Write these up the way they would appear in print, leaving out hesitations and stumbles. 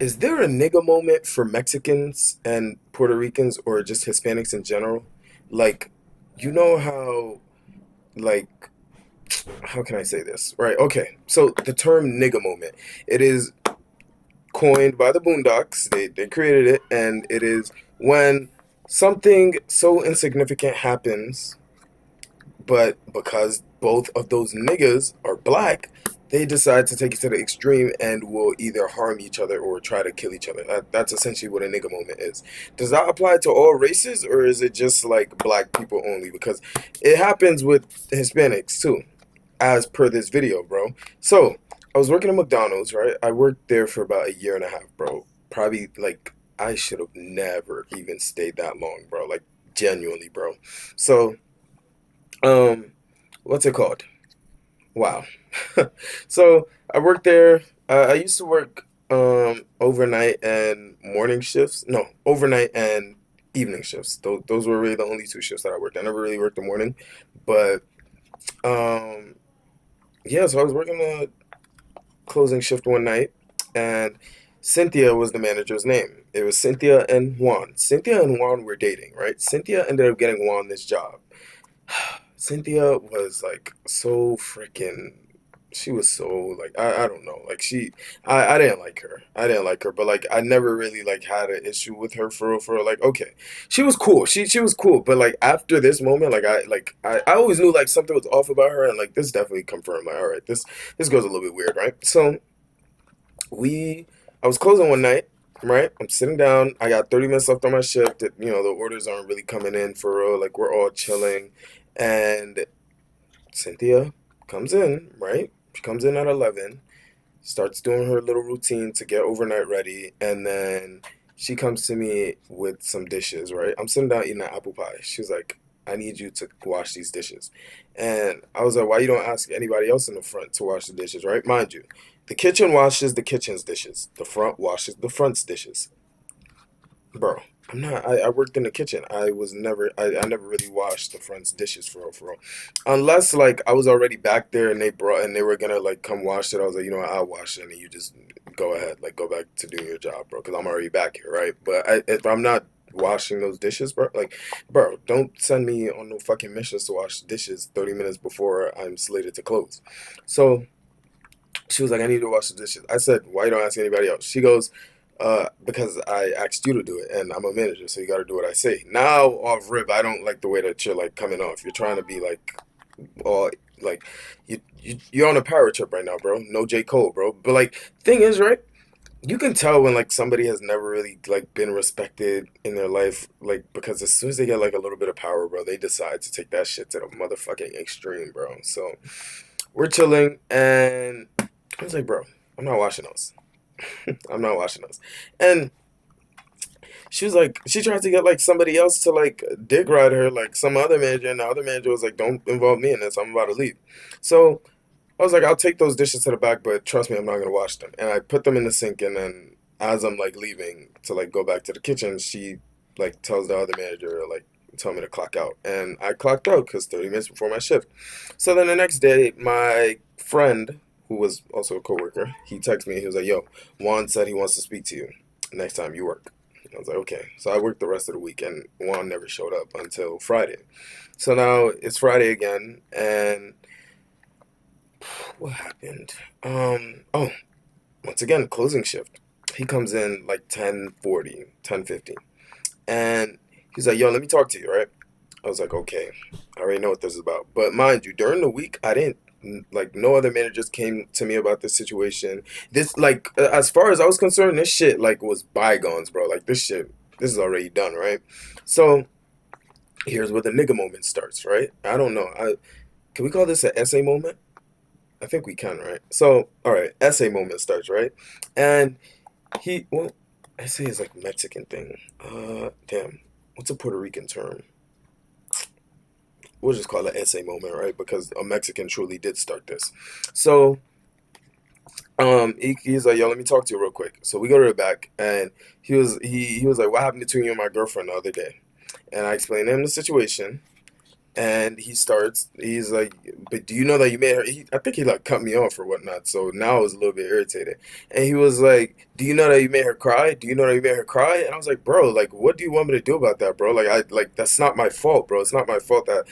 Is there a nigga moment for Mexicans and Puerto Ricans or just Hispanics in general? Like, you know like, how can I say this? Right, okay. So the term nigga moment, it is coined by the Boondocks. They created it, and it is when something so insignificant happens, but because both of those niggas are black, they decide to take it to the extreme and will either harm each other or try to kill each other. That's essentially what a nigga moment is. Does that apply to all races, or is it just like black people only? Because it happens with Hispanics too, as per this video, bro. So I was working at McDonald's, right? I worked there for about a year and a half, bro. Probably like I should have never even stayed that long, bro. Like genuinely, bro. So um, what's it called? Wow. So I worked there. I used to work overnight and morning shifts. No, overnight and evening shifts. Those were really the only two shifts that I worked. I never really worked the morning, but um, yeah. So I was working the closing shift one night, and Cynthia was the manager's name. It was Cynthia and Juan. Cynthia and Juan were dating, right? Cynthia ended up getting Juan this job. Cynthia was like so freaking. She was so like I don't know like I didn't like her. I didn't like her, but like I never really like had an issue with her for real. Like okay, she was cool. She was cool, but like after this moment, I always knew like something was off about her, and like this definitely confirmed like all right, this girl's a little bit weird, right? So we I was closing one night, right? I'm sitting down. I got 30 minutes left on my shift. The orders aren't really coming in for real. Like we're all chilling, and Cynthia comes in, right? She comes in at 11, starts doing her little routine to get overnight ready, and then she comes to me with some dishes, right? I'm sitting down eating an apple pie. She's like, I need you to wash these dishes. And I was like, why you don't ask anybody else in the front to wash the dishes, right? Mind you, the kitchen washes the kitchen's dishes. The front washes the front's dishes. Bro, I'm not. I worked in the kitchen. I never really washed the front's dishes for real, for real. Unless like I was already back there and they were gonna like come wash it. I was like, you know what, I'll wash it and you just go ahead, like go back to doing your job, bro, because I'm already back here, right? But if I'm not washing those dishes, bro, like, bro, don't send me on no fucking missions to wash dishes 30 minutes before I'm slated to close. So she was like, I need to wash the dishes. I said, why you don't ask anybody else? She goes, because I asked you to do it, and I'm a manager, so you got to do what I say. Now, off rip, I don't like the way that you're like coming off. You're trying to be like, all like, you're on a power trip right now, bro. No J Cole, bro. But like, thing is, right? You can tell when like somebody has never really like been respected in their life, like because as soon as they get like a little bit of power, bro, they decide to take that shit to the motherfucking extreme, bro. So we're chilling, and I was like, bro, I'm not washing those. I'm not watching those. And she was like, she tried to get like somebody else to like dick ride her, like some other manager, and the other manager was like, don't involve me in this. I'm about to leave. So I was like, I'll take those dishes to the back, but trust me, I'm not gonna wash them. And I put them in the sink, and then as I'm like leaving to like go back to the kitchen, she like tells the other manager like tell me to clock out, and I clocked out because 30 minutes before my shift. So then the next day, my friend, who was also a coworker, he texted me. He was like, "Yo, Juan said he wants to speak to you next time you work." I was like, "Okay." So I worked the rest of the week, and Juan never showed up until Friday. So now it's Friday again, and what happened? Oh, once again, closing shift. He comes in like 10:40, 10:50, and he's like, "Yo, let me talk to you, right?" I was like, "Okay, I already know what this is about." But mind you, during the week, I didn't like no other managers came to me about this situation. This like as far as I was concerned, this shit like was bygones, bro. Like this is already done, right? So here's where the nigga moment starts, right? I don't know. I Can we call this an essay moment? I think we can, right? So, all right, essay moment starts, right? And well, essay is like Mexican thing. Damn, what's a Puerto Rican term? We'll just call it essay moment, right? Because a Mexican truly did start this. So, he's like, yo, let me talk to you real quick. So we go to the back, and he was like, what happened between you and my girlfriend the other day? And I explained to him the situation, And he's like, but do you know that you made her? I think he like cut me off or whatnot. So now I was a little bit irritated. And he was like, do you know that you made her cry? Do you know that you made her cry? And I was like, bro, like, what do you want me to do about that, bro? Like, that's not my fault, bro. It's not my fault that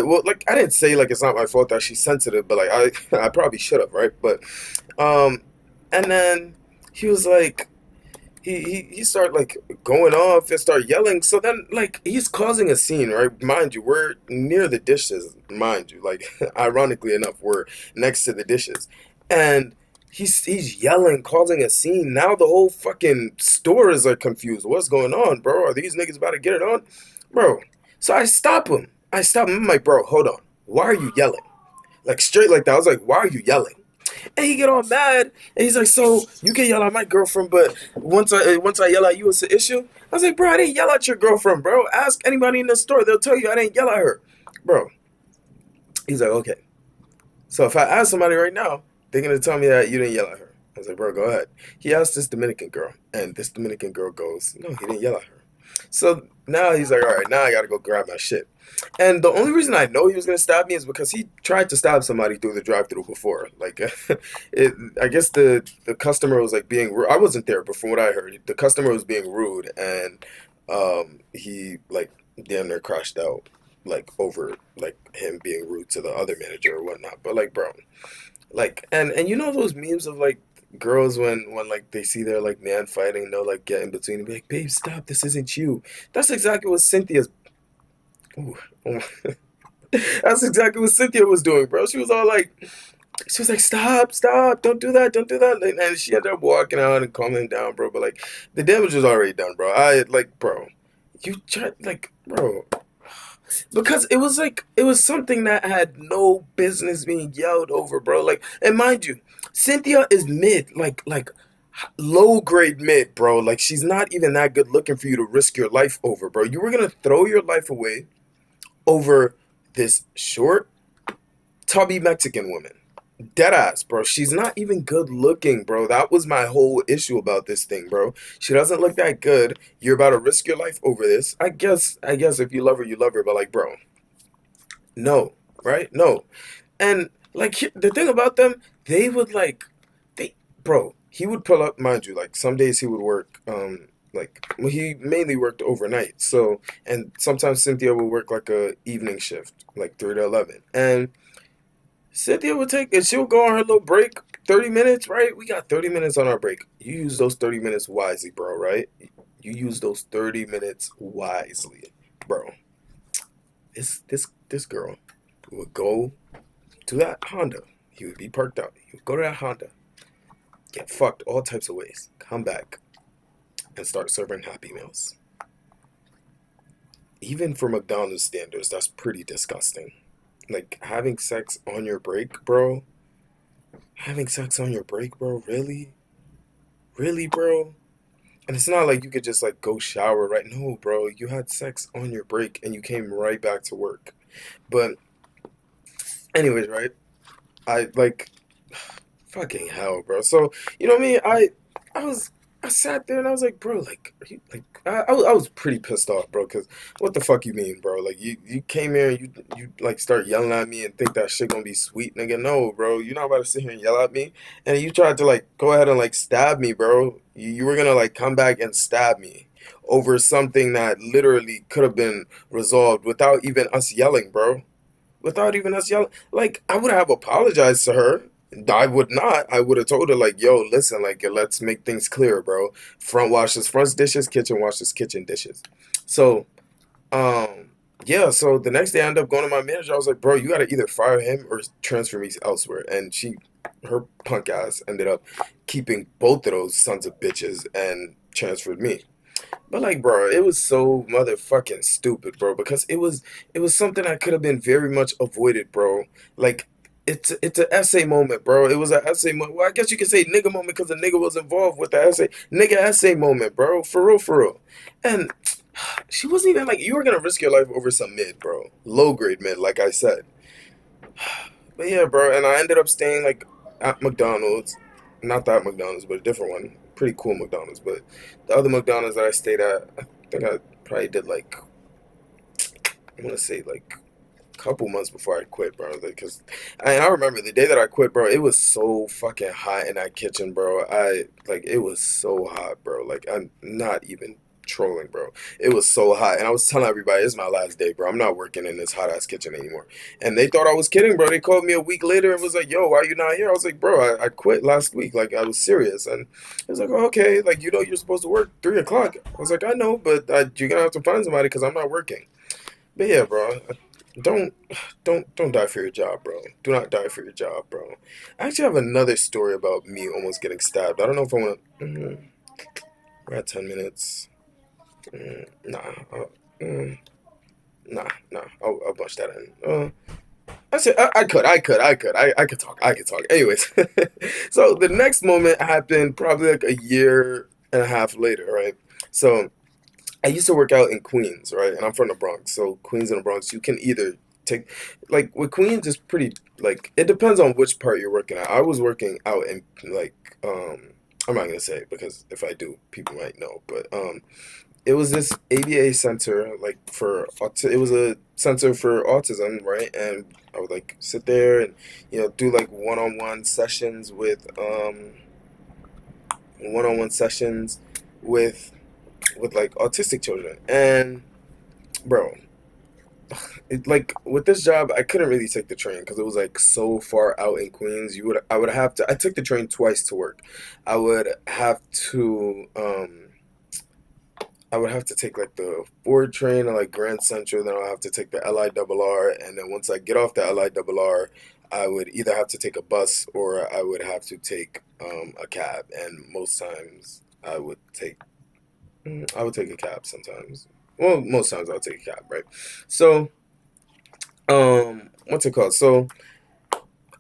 well, like, I didn't say like it's not my fault that she's sensitive, but like, I probably should have, right? But, um, and then he was like, he started like going off and start yelling. So then like he's causing a scene, right? Mind you, we're near the dishes, mind you. Like ironically enough, we're next to the dishes. And he's yelling, causing a scene. Now the whole fucking store is like confused. What's going on, bro? Are these niggas about to get it on? Bro. So I stop him. I stop him. I'm like, bro, hold on. Why are you yelling? Like straight like that. I was like, why are you yelling? And he get all mad, and he's like, "So you can yell at my girlfriend, but once I yell at you, it's an issue." I was like, "Bro, I didn't yell at your girlfriend, bro. Ask anybody in the store; they'll tell you I didn't yell at her, bro." He's like, "Okay." So if I ask somebody right now, they're gonna tell me that you didn't yell at her. I was like, "Bro, go ahead." He asked this Dominican girl, and this Dominican girl goes, "No, he didn't yell at her." So now he's like, "All right, now I gotta go grab my shit." And the only reason I know he was gonna stab me is because he tried to stab somebody through the drive-through before. Like, I guess the customer was like being rude. I wasn't there, but from what I heard, the customer was being rude, and he like damn near crashed out, like over like him being rude to the other manager or whatnot. But like, bro, like, and you know those memes of like girls when like they see their like man fighting, they'll like get in between and be like, "Babe, stop! This isn't you." That's exactly what Cynthia's. Ooh, that's exactly what Cynthia was doing, bro. She was like, "Stop, stop, don't do that, don't do that." And she ended up walking out and calming down, bro. But like, the damage was already done, bro. I like, bro, you tried, like, bro, because it was something that had no business being yelled over, bro. Like, and mind you, Cynthia is mid, like low grade mid, bro. Like, she's not even that good looking for you to risk your life over, bro. You were gonna throw your life away over this short, tubby Mexican woman. Deadass, bro. She's not even good looking, bro. That was my whole issue about this thing, bro. She doesn't look that good. You're about to risk your life over this. I guess if you love her, you love her, but like, bro, no, right? No. And like the thing about them, they would like they bro, he would pull up, mind you, like some days he would work like well, he mainly worked overnight. So and sometimes Cynthia would work like a evening shift, like 3 to 11. And Cynthia would take and she'll go on her little break, 30 minutes, right? We got 30 minutes on our break. You use those 30 minutes wisely, bro, right? You use those 30 minutes wisely, bro. This girl would go to that Honda. He would be parked out. He would go to that Honda, get fucked all types of ways, come back, and start serving Happy Meals. Even for McDonald's standards, that's pretty disgusting. Like having sex on your break, bro. Having sex on your break, bro. Really, really, bro. And it's not like you could just like go shower, right? No, bro. You had sex on your break and you came right back to work. But anyways, right? I like fucking hell, bro. So you know what I mean? I was I sat there and I was like, bro, like, are you, like I was pretty pissed off, bro. Cause what the fuck you mean, bro? Like you came here and you like start yelling at me and think that shit gonna be sweet, nigga. No, bro, you're not about to sit here and yell at me. And you tried to like go ahead and like stab me, bro. You were gonna like come back and stab me over something that literally could have been resolved without even us yelling, bro, without even us yelling. Like, I would have apologized to her. I would not. I would have told her, like, yo, listen, like, let's make things clear, bro. Front washes front dishes, kitchen washes kitchen dishes. So, um, yeah, so the next day I ended up going to my manager. I was like, bro, you got to either fire him or transfer me elsewhere. And her punk ass ended up keeping both of those sons of bitches and transferred me. But like, bro, it was so motherfucking stupid, bro, because it was something that could have been very much avoided, bro. Like, it's an essay moment, bro. It was an essay moment. Well, I guess you could say nigga moment because the nigga was involved with the essay. Nigga essay moment, bro. For real, for real. And she wasn't even like you were gonna risk your life over some mid, bro. Low grade mid, like I said. But yeah, bro, and I ended up staying like at McDonald's, not that McDonald's, but a different one. Pretty cool McDonald's, but the other McDonald's that I stayed at, I think I probably did like I want to say like couple months before I quit, bro. Because I remember the day that I quit, bro. It was so fucking hot in that kitchen, bro. It was so hot, bro. Like I'm not even trolling, bro. It was so hot, and I was telling everybody, "It's my last day, bro. I'm not working in this hot ass kitchen anymore." And they thought I was kidding, bro. They called me a week later and was like, "Yo, why are you not here?" I was like, "Bro, I quit last week. Like I was serious." And it was like, oh, "Okay, like you're supposed to work 3 o'clock." I was like, "I know, but you're gonna have to find somebody because I'm not working." But yeah, bro, don't don't die for your job, bro. Do not die for your job, bro. I actually have another story about me almost getting stabbed. I don't know if I want to. We're at 10 minutes. Nah, mm, nah. I'll bunch that in. I said I could talk. I could talk. Anyways, so the next moment happened probably like a year and a half later, right? So I used to work out in Queens, right? And I'm from the Bronx. So Queens and the Bronx, you can either take like with Queens it's pretty like it depends on which part you're working at. I was working out in like I'm not gonna say it because if I do, people might know. But it was this ABA center like it was a center for autism, right? And I would like sit there and do like one-on-one sessions with like autistic children. And bro, like with this job I couldn't really take the train because it was like so far out in Queens. I would have to I took the train twice to work. I would have to take like the Ford train to like Grand Central, then I'll have to take the LIRR, and then once I get off the LIRR, I would either have to take a bus or I would have to take a cab. And most times I would take a cab sometimes. Well, most times I'll take a cab, right? So, what's it called? So,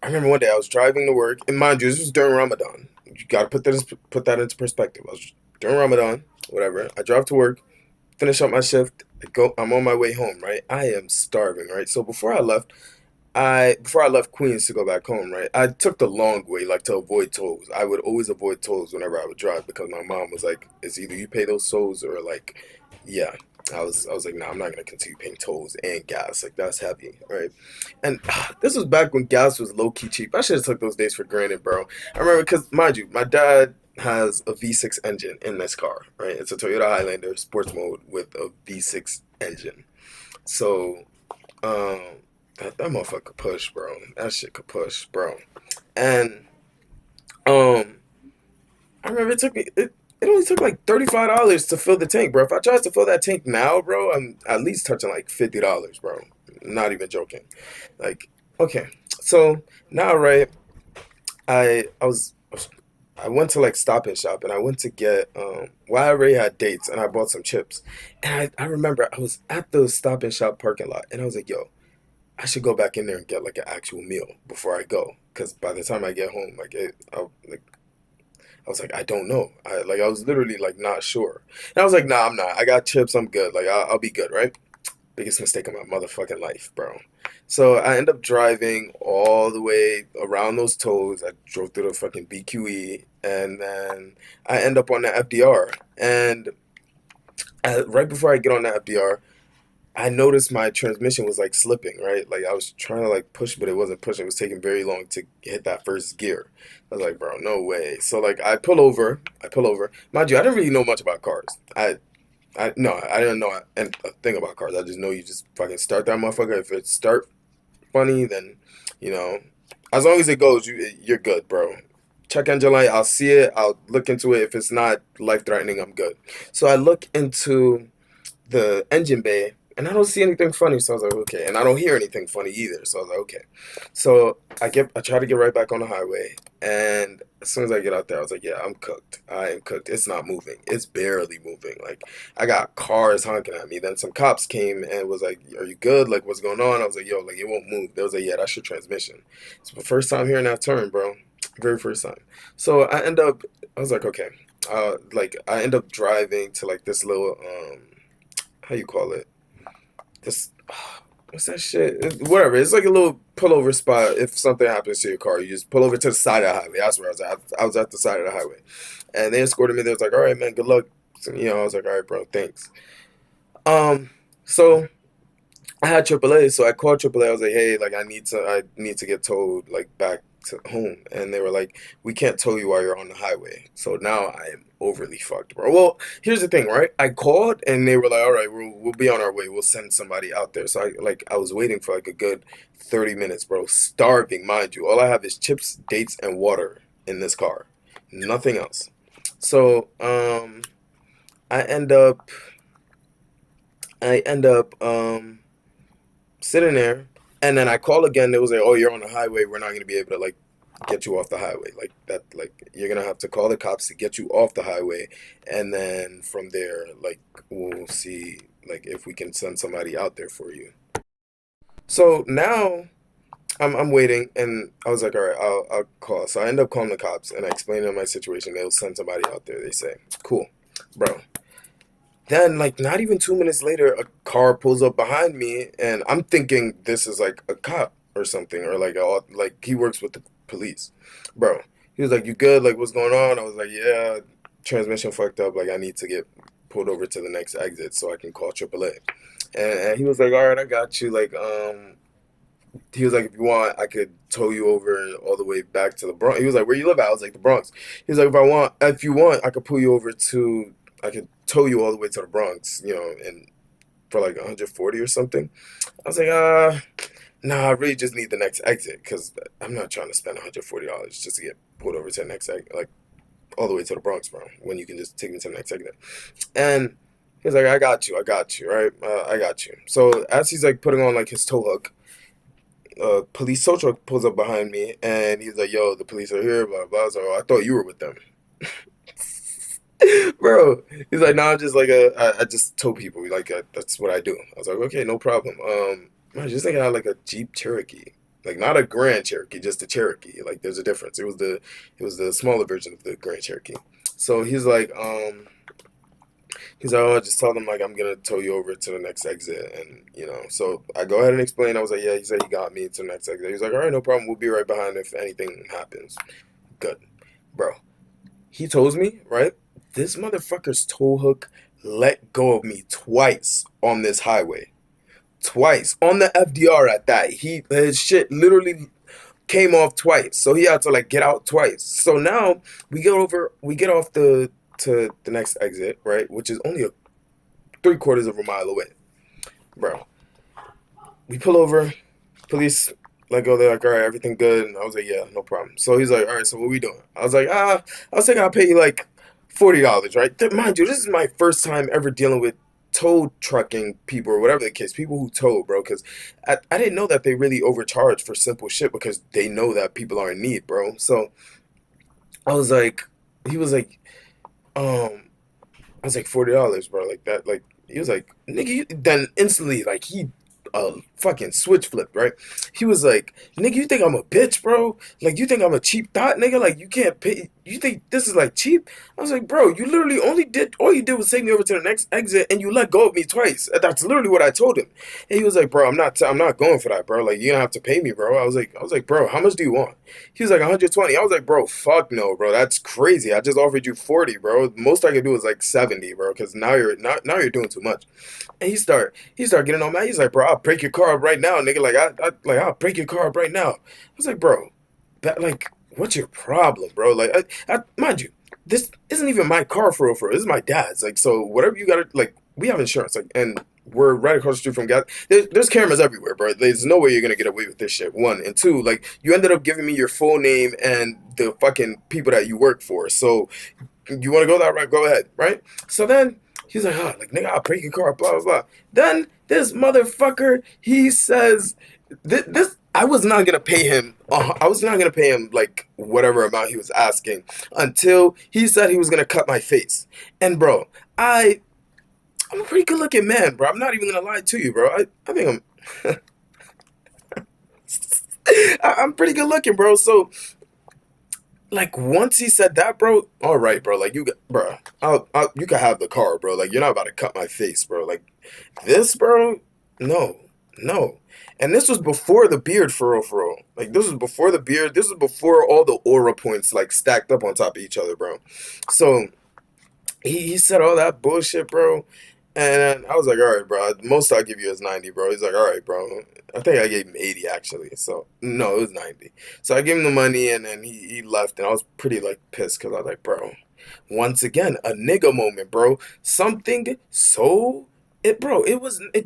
I remember one day I was driving to work, and mind you, this was during Ramadan. You gotta put that into perspective. I was during Ramadan, whatever. I drive to work, finish up my shift, I'm on my way home, right? I am starving, right? So before I left Queens to go back home, right? I took the long way, like to avoid tolls. I would always avoid tolls whenever I would drive because my mom was like, "It's either you pay those tolls or like, yeah." I was like, "Nah, I'm not gonna continue paying tolls and gas. Like that's heavy, right?" And this was back when gas was low key cheap. I should have took those days for granted, bro. I remember because mind you, my dad has a V6 engine in this car, right? It's a Toyota Highlander sports mode with a V6 engine. So um, that motherfucker could push, bro. That shit could push, bro. And um, I remember it only took like $35 to fill the tank, bro. If I tried to fill that tank now, bro, I'm at least touching like $50, bro. Not even joking. Like, okay, so now, right? I went to like Stop and Shop and I went to get well I already had dates and I bought some chips. And I remember I was at the Stop and Shop parking lot and I was like, yo, I should go back in there and get like an actual meal before I go. Cause by the time I get home, I was like, I don't know. I was literally like not sure. And I was like, nah, I'm not. I got chips, I'm good. Like I'll be good, right? Biggest mistake of my motherfucking life, bro. So I end up driving all the way around those tolls. I drove through the fucking BQE, and then I end up on the FDR. And right before I get on the FDR, I noticed my transmission was like slipping, right? Like I was trying to like push, but it wasn't pushing. It was taking very long to hit that first gear. I was like, bro, no way. So like I pull over. I pull over. Mind you, I didn't really know much about cars. I no, I didn't know a thing about cars. I just know you just fucking start that motherfucker. If it start funny, then you know, as long as it goes, you're good, bro. Check engine light. I'll see it. I'll look into it. If it's not life threatening, I'm good. So I look into the engine bay and I don't see anything funny. So I was like, okay. And I don't hear anything funny either. So I was like, okay. So I try to get right back on the highway. And as soon as I get out there, I was like, yeah, I'm cooked. I am cooked. It's not moving. It's barely moving. Like I got cars honking at me. Then some cops came and was like, are you good? Like what's going on? I was like, yo, like it won't move. They was like, yeah, that's your transmission. It's the first time hearing that term, bro. Very first time. So I was like, okay. I end up driving to like this little how you call it? This what's that shit? Whatever. It's like a little pullover spot. If something happens to your car, you just pull over to the side of the highway. That's where I was at. I was at the side of the highway, and they escorted me. They was like, "All right, man, good luck." So, I was like, "All right, bro, thanks." Um, so I had AAA, so I called AAA. I was like, "Hey, like I need to get towed like back to home," and they were like, "We can't tow you while you're on the highway." So now I am overly fucked, bro. Well, here's the thing, right? I called and they were like, "All right, we'll be on our way. We'll send somebody out there." So I was waiting for like a good 30 minutes, bro. Starving, mind you. All I have is chips, dates, and water in this car, nothing else. So I end up I end up sitting there, and then I call again. They was like, "Oh, you're on the highway. We're not gonna be able to like get you off the highway like that. Like you're gonna have to call the cops to get you off the highway, and then from there, like we'll see like if we can send somebody out there for you." So now I'm waiting, and I was like, "All right, I'll call." So I end up calling the cops, and I explain to them my situation. They'll send somebody out there. They say, "Cool, bro." Then, like, not even 2 minutes later, a car pulls up behind me, and I'm thinking this is like a cop or something, or like he works with the police, bro. He was like, "You good? Like, what's going on?" I was like, "Yeah, transmission fucked up. Like, I need to get pulled over to the next exit so I can call AAA." And he was like, "All right, I got you." Like, he was like, "If you want, I could tow you over all the way back to the Bronx." He was like, "Where you live at?" I was like, "The Bronx." He was like, If you want, I could pull you over to, I could tow you all the way to the Bronx, and for like 140 or something." I was like, nah, I really just need the next exit because I'm not trying to spend $140 just to get pulled over to the next exit, like all the way to the Bronx, bro. When you can just take me to the next exit. And he was like, I got you, right? I got you." So as he's like putting on like his tow hook, police tow truck pulls up behind me, and he's like, "Yo, the police are here, blah blah." So I thought you were with them, bro. He's like, "Nah, I'm just like I just tow people. Like that's what I do." I was like, "Okay, no problem." I just think I had like a Jeep Cherokee, like not a Grand Cherokee, just a Cherokee. Like there's a difference. It was the smaller version of the Grand Cherokee. So he's like, "Oh, just tell them like I'm gonna tow you over to the next exit," and so I go ahead and explain. I was like, "Yeah," he said he got me to the next exit. He was like, "All right, no problem. We'll be right behind if anything happens." Good, bro. He tows me, right? This motherfucker's tow hook let go of me twice on this highway. Twice. On the FDR at that. His shit literally came off twice. So he had to like get out twice. So now we get off to the next exit, right? Which is only a 3/4 of a mile away. Bro. We pull over, police let go. They're like, "All right, everything good?" And I was like, "Yeah, no problem." So he's like, "All right, so what we doing?" I was like, I was thinking I'll pay you like $40, right? Mind you, this is my first time ever dealing with tow trucking people or whatever the case, people who tow, bro. Because I didn't know that they really overcharge for simple shit because they know that people are in need, bro. So I was like, he was like, um, I was like $40, bro. Like that, like he was like, "Nigga," then instantly, like fucking switch flipped, right? He was like, "Nigga, you think I'm a bitch, bro? Like you think I'm a cheap thought, nigga? Like you can't pay? You think this is like cheap?" I was like, "Bro, you literally only did all you did was take me over to the next exit, and you let go of me twice. That's literally what I told him." And he was like, "Bro, I'm not going for that, bro. Like you're gonna have to pay me, bro." I was like, "Bro, how much do you want?" He was like 120. I was like, "Bro, fuck no, bro. That's crazy. I just offered you 40, bro. Most I could do is like 70, bro. Because now you're doing too much." And he start getting on mad. He's like, "Bro, I'll break your car up right now, nigga. I'll break your car up right now." I was like, "Bro, that like, what's your problem, bro? Like, mind you, this isn't even my car for real. This is my dad's. Like, so whatever you gotta like, we have insurance, like, and we're right across the street from gas. There's cameras everywhere, bro. There's no way you're gonna get away with this shit. One and two, like, you ended up giving me your full name and the fucking people that you work for. So you want to go that right? Go ahead, right?" So then he's like, "Oh, like nigga, I'll break your car, blah blah blah." Then this motherfucker, he says, "This I was not gonna pay him. I was not gonna pay him like whatever amount he was asking until he said he was gonna cut my face." And bro, I'm a pretty good looking man, bro. I'm not even gonna lie to you, bro. I think I'm pretty good looking, bro. So like once he said that, bro, all right, bro. Like bro, you can have the car, bro. Like you're not about to cut my face, bro. Like this, bro, no, no. And this was before the beard, for real, for real. Like this was before the beard. This was before all the aura points like stacked up on top of each other, bro. So he said all that bullshit, bro. And I was like, all right, bro. Most I'll give you is 90, bro. He's like, all right, bro. I think I gave him 80 actually. So no, it was 90. So I gave him the money and then he left and I was pretty like pissed because I was like, bro, once again, a nigga moment, bro. Something so it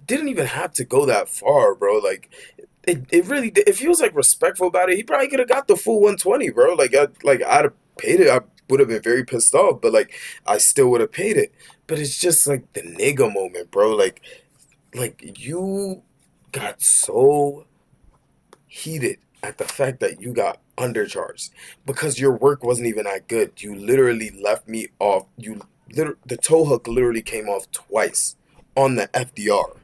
didn't even have to go that far, bro. Like it really did. If he was like respectful about it, he probably could have got the full 120, bro. I'd have paid it. I would have been very pissed off, but like I still would have paid it. But it's just like the nigga moment, bro. Like you got so heated at the fact that you got undercharged because your work wasn't even that good. You literally left me off. The tow hook literally came off twice on the FDR.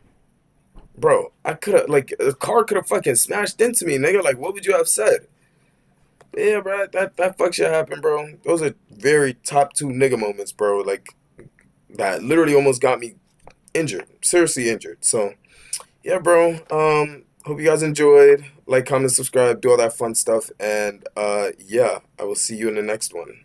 Bro, I could have like a car could have fucking smashed into me, nigga. Like, what would you have said? Yeah, bro, that fuck shit happened, bro. Those are very top two nigga moments, bro. Like that literally almost got me injured, seriously injured. So yeah, bro. Hope you guys enjoyed. Like, comment, subscribe, do all that fun stuff, and yeah, I will see you in the next one.